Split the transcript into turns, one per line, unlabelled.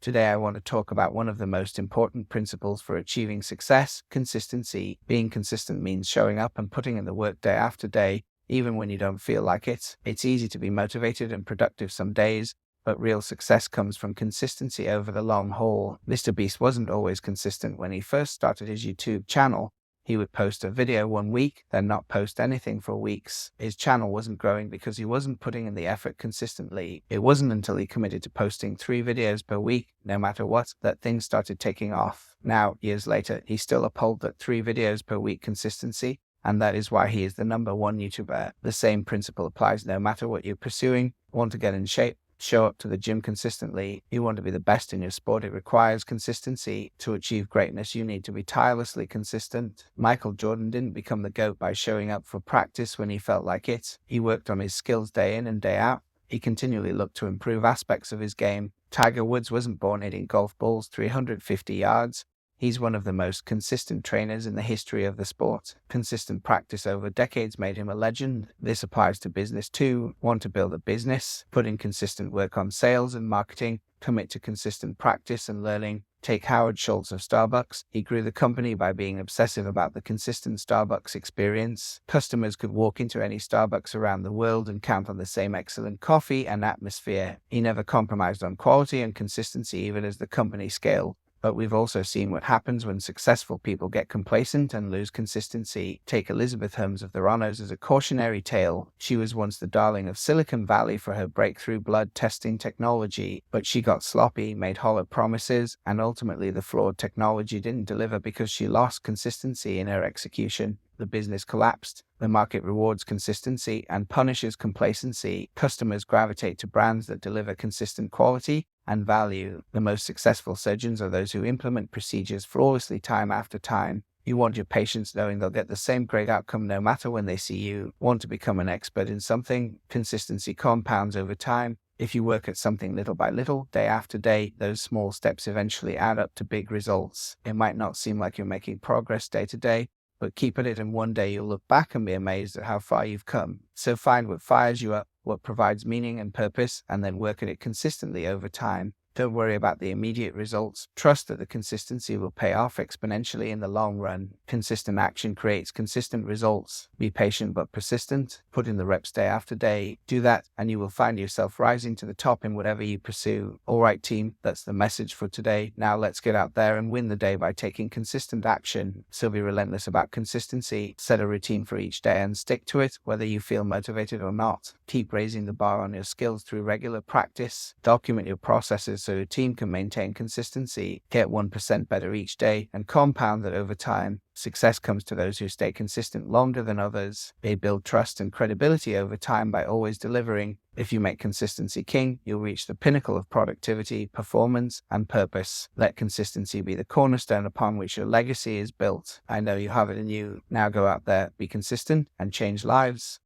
Today, I want to talk about one of the most important principles for achieving success: consistency. Being consistent means showing up and putting in the work day after day, even when you don't feel like it. It's easy to be motivated and productive some days, but real success comes from consistency over the long haul. Mr. Beast wasn't always consistent when he first started his YouTube channel. He would post a video one week, then not post anything for weeks. His channel wasn't growing because he wasn't putting in the effort consistently. It wasn't until he committed to posting 3 videos per week, no matter what, that things started taking off. Now, years later, he still upholds that 3 videos per week consistency, and that is why he is the #1 YouTuber. The same principle applies no matter what you're pursuing. Want to get in shape? Show up to the gym consistently. You want to be the best in your sport? It requires consistency. To achieve greatness, you need to be tirelessly consistent. Michael Jordan didn't become the GOAT by showing up for practice when he felt like it. He worked on his skills day in and day out. He continually looked to improve aspects of his game. Tiger Woods wasn't born hitting golf balls 350 yards. He's one of the most consistent trainers in the history of the sport. Consistent practice over decades made him a legend. This applies to business too. Want to build a business? Put in consistent work on sales and marketing. Commit to consistent practice and learning. Take Howard Schultz of Starbucks. He grew the company by being obsessive about the consistent Starbucks experience. Customers could walk into any Starbucks around the world and count on the same excellent coffee and atmosphere. He never compromised on quality and consistency even as the company scaled. But we've also seen what happens when successful people get complacent and lose consistency. Take Elizabeth Holmes of Theranos as a cautionary tale. She was once the darling of Silicon Valley for her breakthrough blood testing technology, but she got sloppy, made hollow promises, and ultimately the flawed technology didn't deliver because she lost consistency in her execution. The business collapsed. The market rewards consistency and punishes complacency. Customers gravitate to brands that deliver consistent quality and value. The most successful surgeons are those who implement procedures flawlessly time after time. You want your patients knowing they'll get the same great outcome no matter when they see you. Want to become an expert in something? Consistency compounds over time. If you work at something little by little, day after day, those small steps eventually add up to big results. It might not seem like you're making progress day to day, but keep at it and one day you'll look back and be amazed at how far you've come. So find what fires you up, what provides meaning and purpose, and then work at it consistently over time. Don't worry about the immediate results. Trust that the consistency will pay off exponentially in the long run. Consistent action creates consistent results. Be patient but persistent. Put in the reps day after day. Do that and you will find yourself rising to the top in whatever you pursue. All right, team, that's the message for today. Now let's get out there and win the day by taking consistent action. So be relentless about consistency. Set a routine for each day and stick to it, whether you feel motivated or not. Keep raising the bar on your skills through regular practice. Document your processes so your team can maintain consistency. Get 1% better each day and compound that over time. Success comes to those who stay consistent longer than others. They build trust and credibility over time by always delivering. If you make consistency king, you'll reach the pinnacle of productivity, performance, and purpose. Let consistency be the cornerstone upon which your legacy is built. I know you have it in you. Now go out there, be consistent, and change lives.